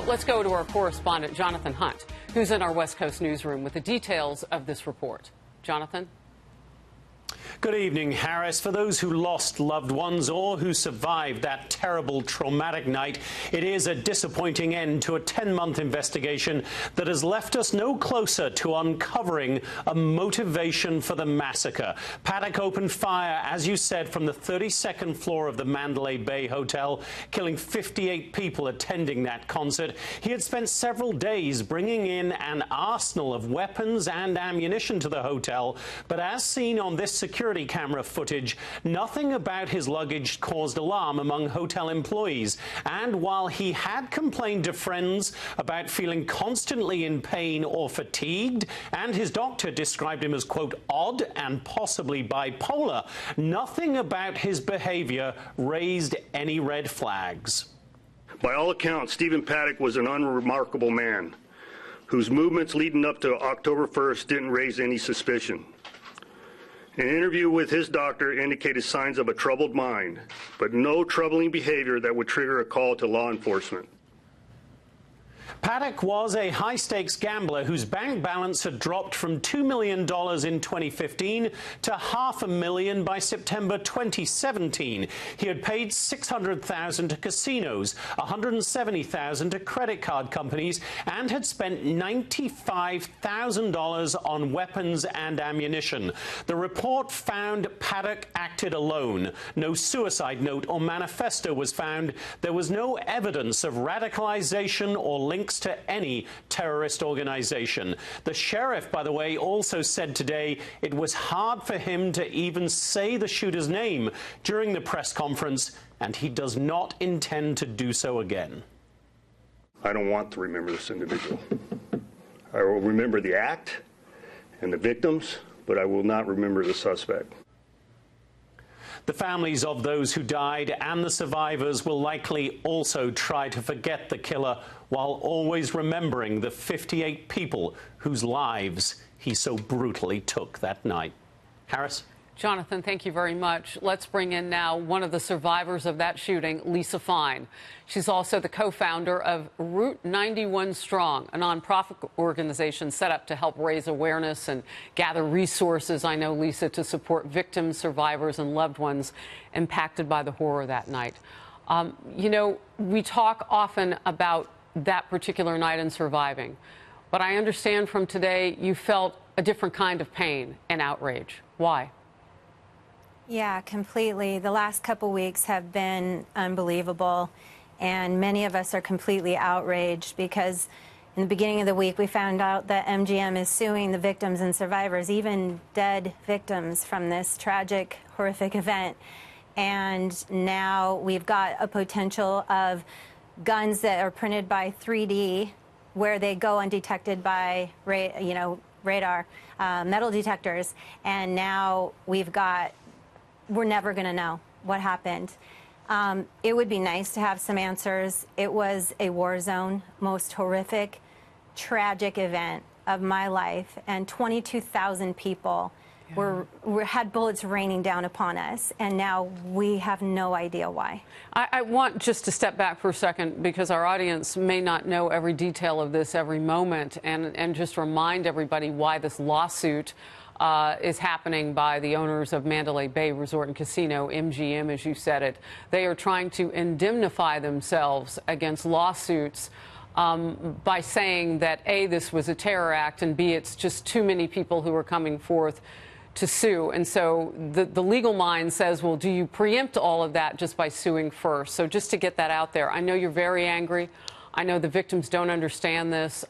let's go to our correspondent, Jonathan Hunt, who's in our West Coast newsroom with the details of this report. Jonathan? Good evening, Harris. For those who lost loved ones or who survived that terrible, traumatic night, it is a disappointing end to a 10-month investigation that has left us no closer to uncovering a motivation for the massacre. Paddock opened fire, as you said, from the 32nd floor of the Mandalay Bay Hotel, killing 58 people attending that concert. He had spent several days bringing in an arsenal of weapons and ammunition to the hotel, but as seen on this security camera footage, nothing about his luggage caused alarm among hotel employees. And while he had complained to friends about feeling constantly in pain or fatigued, and his doctor described him as, quote, odd and possibly bipolar, nothing about his behavior raised any red flags. By all accounts, Stephen Paddock was an unremarkable man whose movements leading up to October 1st didn't raise any suspicion. An interview with his doctor indicated signs of a troubled mind, but no troubling behavior that would trigger a call to law enforcement. Paddock was a high-stakes gambler whose bank balance had dropped from $2 million in 2015 to $500,000 by September 2017. He had paid $600,000 to casinos, $170,000 to credit card companies, and had spent $95,000 on weapons and ammunition. The report found Paddock acted alone. No suicide note or manifesto was found. There was no evidence of radicalization or links to any terrorist organization. The sheriff, by the way, also said today it was hard for him to even say the shooter's name during the press conference, and he does not intend to do so again. I don't want to remember this individual. I will remember the act and the victims, but I will not remember the suspect. The families of those who died and the survivors will likely also try to forget the killer while always remembering the 58 people whose lives he so brutally took that night. Harris? Jonathan, thank you very much. Let's bring in now one of the survivors of that shooting, Lisa Fine. She's also the co-founder of Route 91 Strong, a nonprofit organization set up to help raise awareness and gather resources, I know, Lisa, to support victims, survivors, and loved ones impacted by the horror that night. You know, we talk often about that particular night and surviving, but I understand from today you felt a different kind of pain and outrage. Why? Yeah, completely. The last couple weeks have been unbelievable, and many of us are completely outraged because in the beginning of the week we found out that MGM is suing the victims and survivors, even dead victims from this tragic, horrific event. And now we've got a potential of guns that are printed by 3D, where they go undetected by radar, metal detectors, and now we're never going to know what happened. It would be nice to have some answers. It was a war zone, most horrific, tragic event of my life, and 22,000 people had bullets raining down upon us, and now we have no idea why. I want just to step back for a second because our audience may not know every detail of this every moment, and just remind everybody why this lawsuit is happening by the owners of Mandalay Bay Resort and Casino, MGM, as you said it. They are trying to indemnify themselves against lawsuits by saying that, A, this was a terror act, and B, it's just too many people who are coming forth to sue. And so the legal mind says, well, do you preempt all of that just by suing first? So just to get that out there, I know you're very angry. I know the victims don't understand this.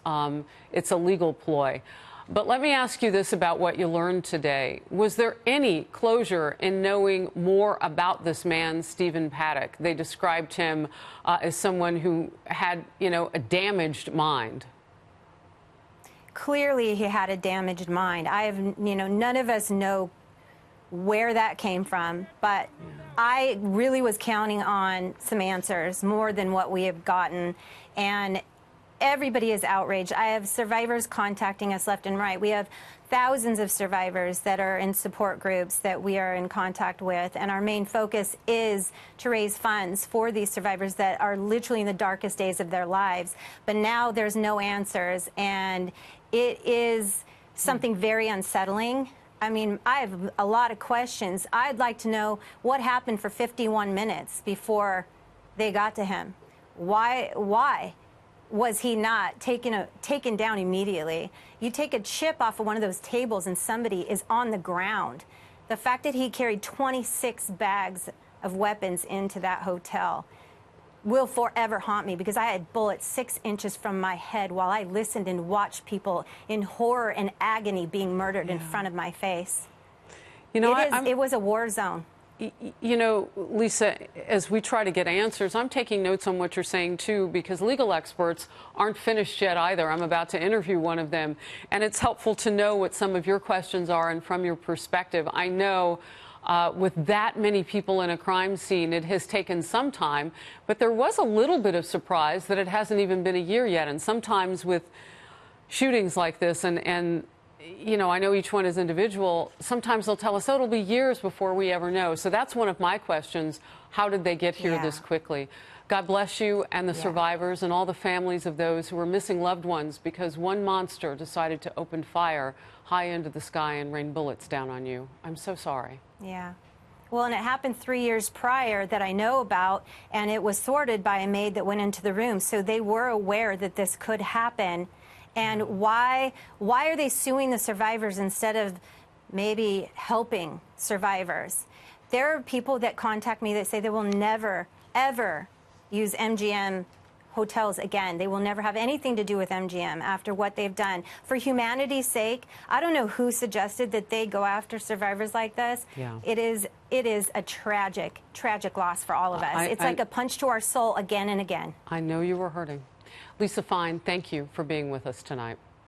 It's a legal ploy. But let me ask you this about what you learned today. Was there any closure in knowing more about this man, Stephen Paddock? They described him as someone who had, a damaged mind. Clearly, he had a damaged mind. None of us know where that came from, but I really was counting on some answers, more than what we have gotten. And Everybody is outraged. I have survivors contacting us left and right. We have thousands of survivors that are in support groups that we are in contact with, and our main focus is to raise funds for these survivors that are literally in the darkest days of their lives. But now there's no answers, and it is something very unsettling. I mean, I have a lot of questions. I'd like to know what happened for 51 minutes before they got to him. Why was he not taken down immediately? You take a chip off of one of those tables and somebody is on the ground. The fact that he carried 26 bags of weapons into that hotel will forever haunt me, because I had bullets 6 inches from my head while I listened and watched people in horror and agony being murdered in front of my face. You know, it was a war zone. You know, Lisa, as we try to get answers, I'm taking notes on what you're saying, too, because legal experts aren't finished yet either. I'm about to interview one of them, and it's helpful to know what some of your questions are and from your perspective. I know with that many people in a crime scene, it has taken some time, but there was a little bit of surprise that it hasn't even been a year yet. And sometimes with shootings like this, and you know, I know each one is individual, sometimes they'll tell us, oh, it'll be years before we ever know. So that's one of my questions. How did they get here this quickly? God bless you and the survivors and all the families of those who are missing loved ones because one monster decided to open fire high into the sky and rain bullets down on you. I'm so sorry. Yeah. Well, and it happened 3 years prior that I know about, and it was thwarted by a maid that went into the room. So they were aware that this could happen. And why are they suing the survivors instead of maybe helping survivors? There are people that contact me that say they will never, ever use MGM hotels again. They will never have anything to do with MGM after what they've done. For humanity's sake, I don't know who suggested that they go after survivors like this. Yeah. It is a tragic, tragic loss for all of us. It's like a punch to our soul again and again. I know you were hurting. Lisa Fine, thank you for being with us tonight.